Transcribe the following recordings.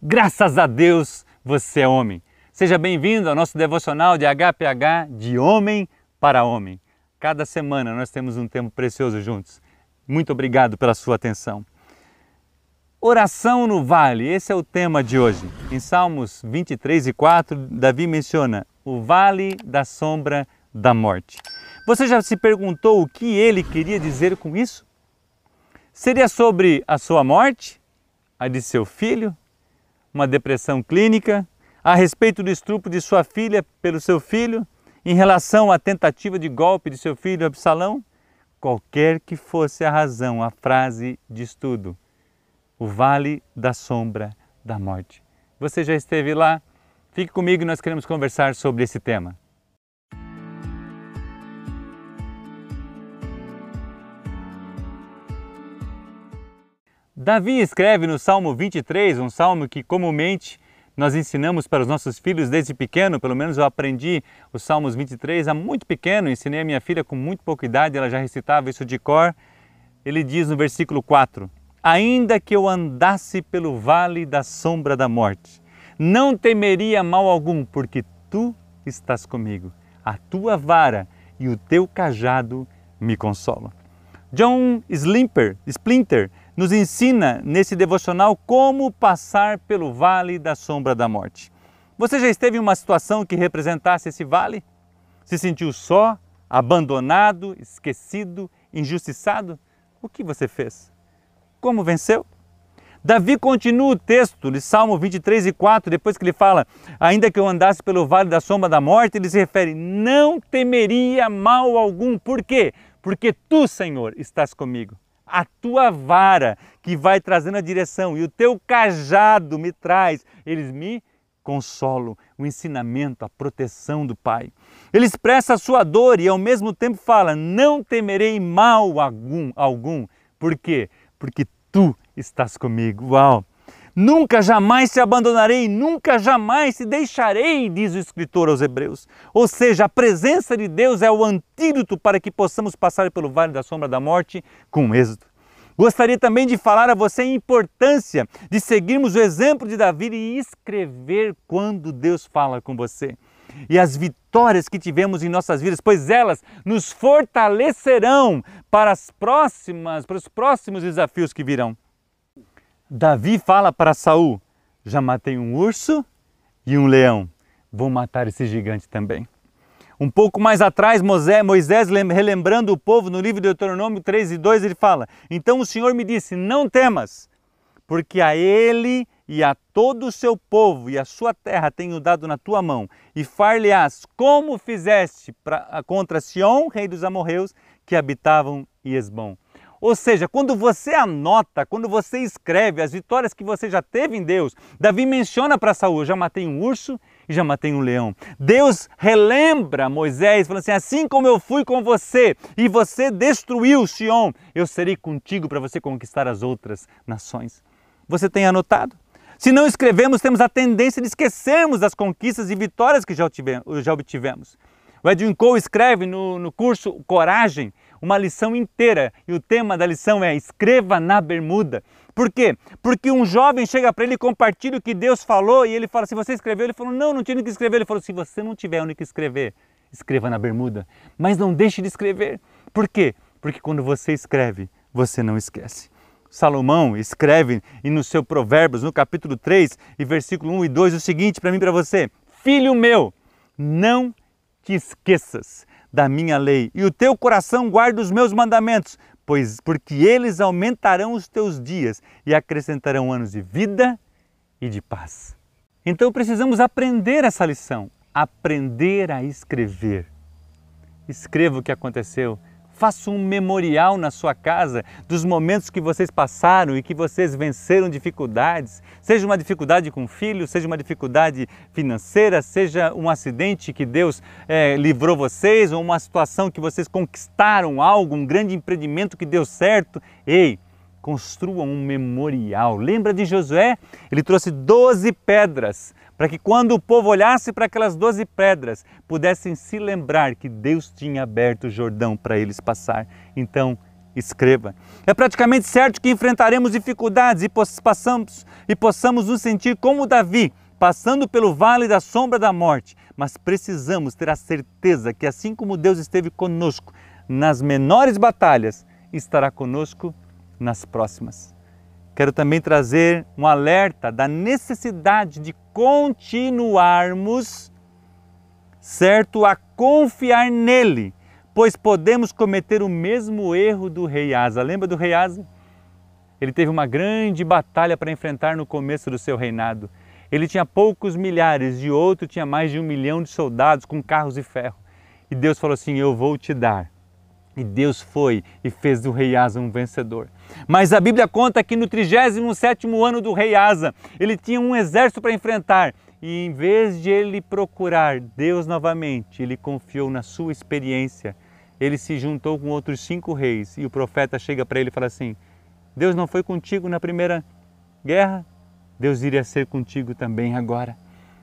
Graças a Deus você é homem. Seja bem-vindo ao nosso devocional de HPH, de homem para homem. Cada semana nós temos um tempo precioso juntos. Muito obrigado pela sua atenção. Oração no vale, esse é o tema de hoje. Em Salmos 23 e 4, Davi menciona o vale da sombra da morte. Você já se perguntou o que ele queria dizer com isso? Seria sobre a sua morte, a de seu filho, uma depressão clínica, a respeito do estupro de sua filha pelo seu filho, em relação à tentativa de golpe de seu filho Absalão? Qualquer que fosse a razão, a frase de estudo, o vale da sombra da morte. Você já esteve lá? Fique comigo e nós queremos conversar sobre esse tema. Davi escreve no Salmo 23, um salmo que comumente nós ensinamos para os nossos filhos desde pequeno, pelo menos eu aprendi os Salmos 23 há muito pequeno, ensinei a minha filha com muito pouca idade, ela já recitava isso de cor. Ele diz no versículo 4, ainda que eu andasse pelo vale da sombra da morte, não temeria mal algum, porque tu estás comigo, a tua vara e o teu cajado me consolam. John Splinter nos ensina nesse devocional como passar pelo vale da sombra da morte. Você já esteve em uma situação que representasse esse vale? Se sentiu só, abandonado, esquecido, injustiçado? O que você fez? Como venceu? Davi continua o texto de Salmo 23 e 4, depois que ele fala, ainda que eu andasse pelo vale da sombra da morte, ele se refere, não temeria mal algum. Por quê? Porque tu, Senhor, estás comigo. A tua vara que vai trazendo a direção e o teu cajado me traz, eles me consolam, o ensinamento, a proteção do Pai. Ele expressa a sua dor e ao mesmo tempo fala, não temerei mal algum. Por quê? Porque tu estás comigo. Uau! Nunca jamais te abandonarei, nunca jamais te deixarei, diz o escritor aos Hebreus. Ou seja, a presença de Deus é o antídoto para que possamos passar pelo vale da sombra da morte com êxito. Gostaria também de falar a você a importância de seguirmos o exemplo de Davi e escrever quando Deus fala com você. E as vitórias que tivemos em nossas vidas, pois elas nos fortalecerão para os próximos desafios que virão. Davi fala para Saul, já matei um urso e um leão, vou matar esse gigante também. Um pouco mais atrás, Moisés, relembrando o povo no livro de Deuteronômio 3 e 2, ele fala, então o Senhor me disse, não temas, porque a ele e a todo o seu povo e a sua terra tenho dado na tua mão, e far-lhe-ás como fizeste contra Sião, rei dos amorreus, que habitavam em Hesbom. Ou seja, quando você anota, quando você escreve as vitórias que você já teve em Deus, Davi menciona para Saul, já matei um urso e já matei um leão. Deus relembra Moisés, falando assim como eu fui com você e você destruiu Sião, eu serei contigo para você conquistar as outras nações. Você tem anotado? Se não escrevemos, temos a tendência de esquecermos das conquistas e vitórias que já obtivemos. O Edwin Cole escreve no curso Coragem, uma lição inteira, e o tema da lição é escreva na bermuda. Por quê? Porque um jovem chega para ele e compartilha o que Deus falou e ele fala, se você escreveu? Ele falou, não tinha o que escrever. Ele falou, se você não tiver o que escrever, escreva na bermuda. Mas não deixe de escrever. Por quê? Porque quando você escreve, você não esquece. Salomão escreve no seu Provérbios, no capítulo 3, e versículo 1 e 2, o seguinte para mim e para você, filho meu, não te esqueças da minha lei, e o teu coração guarda os meus mandamentos, porque eles aumentarão os teus dias e acrescentarão anos de vida e de paz. Então precisamos aprender essa lição, aprender a escrever. Escreva o que aconteceu, faça um memorial na sua casa dos momentos que vocês passaram e que vocês venceram dificuldades, seja uma dificuldade com o filho, seja uma dificuldade financeira, seja um acidente que Deus livrou vocês, ou uma situação que vocês conquistaram algo, um grande empreendimento que deu certo. Ei, construam um memorial. Lembra de Josué? Ele trouxe 12 pedras para que quando o povo olhasse para aquelas 12 pedras, pudessem se lembrar que Deus tinha aberto o Jordão para eles passar. Então, escreva. É praticamente certo que enfrentaremos dificuldades e possamos nos sentir como Davi, passando pelo vale da sombra da morte, mas precisamos ter a certeza que assim como Deus esteve conosco nas menores batalhas, estará conosco nas próximas. Quero também trazer um alerta da necessidade de continuarmos, certo, a confiar nele, pois podemos cometer o mesmo erro do rei Asa. Lembra do rei Asa? Ele teve uma grande batalha para enfrentar no começo do seu reinado. Ele tinha poucos milhares e outro tinha mais de 1 milhão de soldados com carros de ferro. E Deus falou assim, eu vou te dar. E Deus foi e fez do rei Asa um vencedor. Mas a Bíblia conta que no 37º ano do rei Asa, ele tinha um exército para enfrentar. E em vez de ele procurar Deus novamente, ele confiou na sua experiência. Ele se juntou com outros 5 reis e o profeta chega para ele e fala assim, Deus não foi contigo na primeira guerra? Deus iria ser contigo também agora.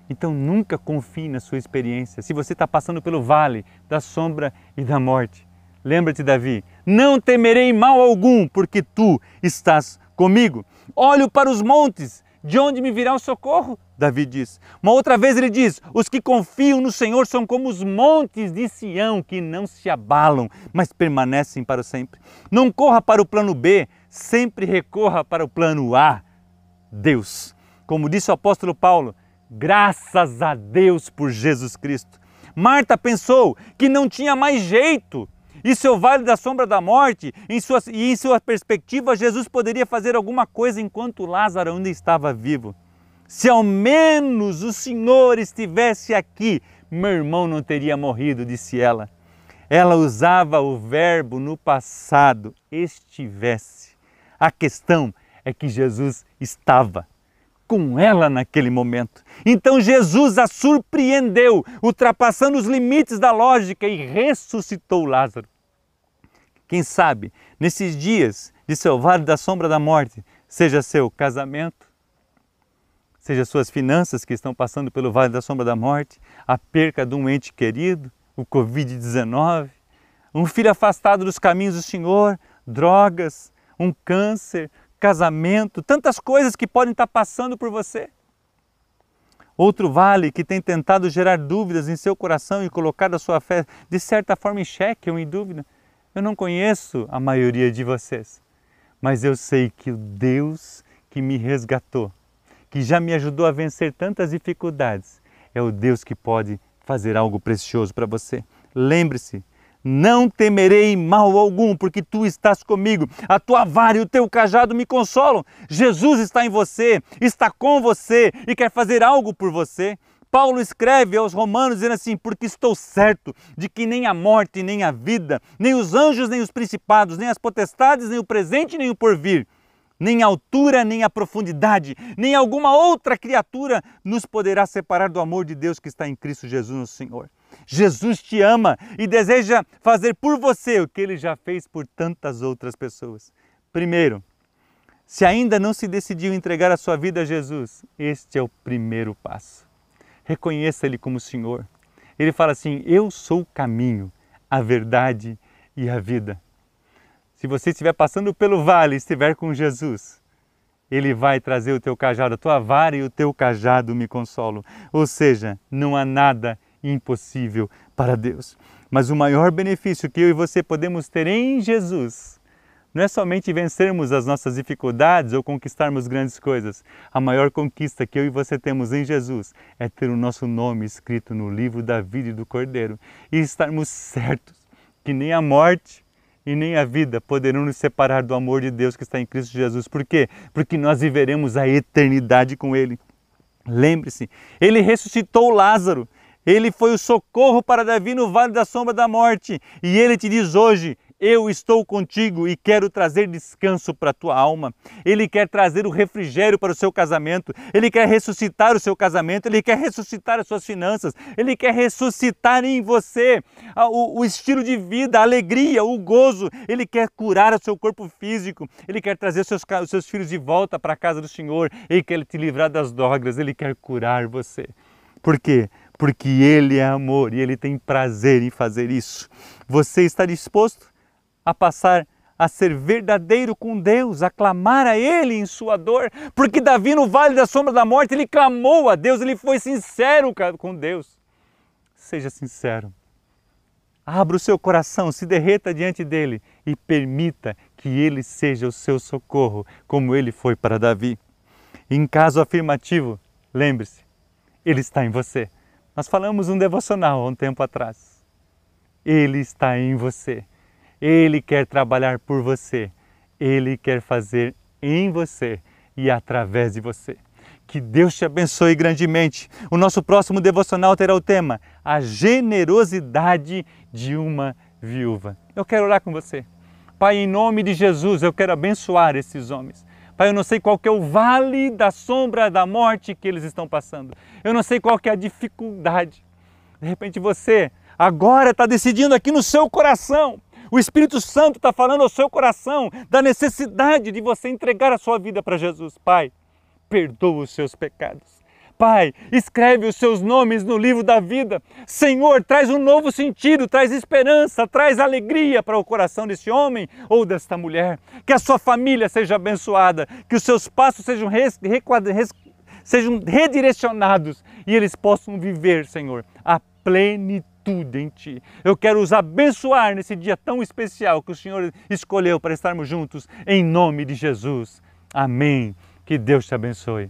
Então nunca confie na sua experiência. Se você está passando pelo vale da sombra e da morte, lembra-te, Davi, não temerei mal algum, porque tu estás comigo. Olho para os montes, de onde me virá o socorro? Davi diz. Uma outra vez ele diz, os que confiam no Senhor são como os montes de Sião, que não se abalam, mas permanecem para sempre. Não corra para o plano B, sempre recorra para o plano A. Deus. Como disse o apóstolo Paulo, graças a Deus por Jesus Cristo. Marta pensou que não tinha mais jeito. E seu vale da sombra da morte, em sua perspectiva, Jesus poderia fazer alguma coisa enquanto Lázaro ainda estava vivo. Se ao menos o Senhor estivesse aqui, meu irmão não teria morrido, disse ela. Ela usava o verbo no passado, estivesse. A questão é que Jesus estava com ela naquele momento. Então Jesus a surpreendeu, ultrapassando os limites da lógica e ressuscitou Lázaro. Quem sabe, nesses dias de seu vale da sombra da morte, seja seu casamento, seja suas finanças que estão passando pelo vale da sombra da morte, a perca de um ente querido, o Covid-19, um filho afastado dos caminhos do Senhor, drogas, um câncer, casamento, tantas coisas que podem estar passando por você. Outro vale que tem tentado gerar dúvidas em seu coração e colocado a sua fé de certa forma em xeque ou em dúvida. Eu não conheço a maioria de vocês, mas eu sei que o Deus que me resgatou, que já me ajudou a vencer tantas dificuldades, é o Deus que pode fazer algo precioso para você. Lembre-se, não temerei mal algum, porque tu estás comigo. A tua vara e o teu cajado me consolam. Jesus está em você, está com você e quer fazer algo por você. Paulo escreve aos Romanos dizendo assim, porque estou certo de que nem a morte, nem a vida, nem os anjos, nem os principados, nem as potestades, nem o presente, nem o porvir, nem a altura, nem a profundidade, nem alguma outra criatura nos poderá separar do amor de Deus que está em Cristo Jesus, nosso Senhor. Jesus te ama e deseja fazer por você o que Ele já fez por tantas outras pessoas. Primeiro, se ainda não se decidiu entregar a sua vida a Jesus, este é o primeiro passo. Reconheça Ele como Senhor. Ele fala assim, eu sou o caminho, a verdade e a vida. Se você estiver passando pelo vale e estiver com Jesus, Ele vai trazer o teu cajado, a tua vara e o teu cajado me consolam. Ou seja, não há nada impossível para Deus. Mas o maior benefício que eu e você podemos ter em Jesus não é somente vencermos as nossas dificuldades ou conquistarmos grandes coisas. A maior conquista que eu e você temos em Jesus é ter o nosso nome escrito no livro da vida e do Cordeiro e estarmos certos que nem a morte e nem a vida poderão nos separar do amor de Deus que está em Cristo Jesus. Por quê? Porque nós viveremos a eternidade com Ele. Lembre-se, Ele ressuscitou Lázaro. Ele foi o socorro para Davi no vale da sombra da morte. E Ele te diz hoje, eu estou contigo e quero trazer descanso para a tua alma. Ele quer trazer o refrigério para o seu casamento. Ele quer ressuscitar o seu casamento. Ele quer ressuscitar as suas finanças. Ele quer ressuscitar em você o estilo de vida, a alegria, o gozo. Ele quer curar o seu corpo físico. Ele quer trazer os seus filhos de volta para a casa do Senhor. Ele quer te livrar das drogas. Ele quer curar você. Por quê? Porque Ele é amor e Ele tem prazer em fazer isso. Você está disposto a passar a ser verdadeiro com Deus, a clamar a Ele em sua dor, porque Davi no vale da sombra da morte, ele clamou a Deus, ele foi sincero com Deus. Seja sincero. Abra o seu coração, se derreta diante dele e permita que ele seja o seu socorro, como ele foi para Davi. Em caso afirmativo, lembre-se, ele está em você. Nós falamos um devocional há um tempo atrás. Ele está em você. Ele quer trabalhar por você. Ele quer fazer em você e através de você. Que Deus te abençoe grandemente. O nosso próximo devocional terá o tema: a generosidade de uma viúva. Eu quero orar com você. Pai, em nome de Jesus, eu quero abençoar esses homens. Pai, eu não sei qual que é o vale da sombra da morte que eles estão passando. Eu não sei qual que é a dificuldade. De repente você agora está decidindo aqui no seu coração. O Espírito Santo está falando ao seu coração da necessidade de você entregar a sua vida para Jesus. Pai, perdoa os seus pecados. Pai, escreve os seus nomes no livro da vida. Senhor, traz um novo sentido, traz esperança, traz alegria para o coração desse homem ou desta mulher. Que a sua família seja abençoada, que os seus passos sejam redirecionados e eles possam viver, Senhor, a plenitude em Ti. Eu quero os abençoar nesse dia tão especial que o Senhor escolheu para estarmos juntos, em nome de Jesus. Amém. Que Deus te abençoe.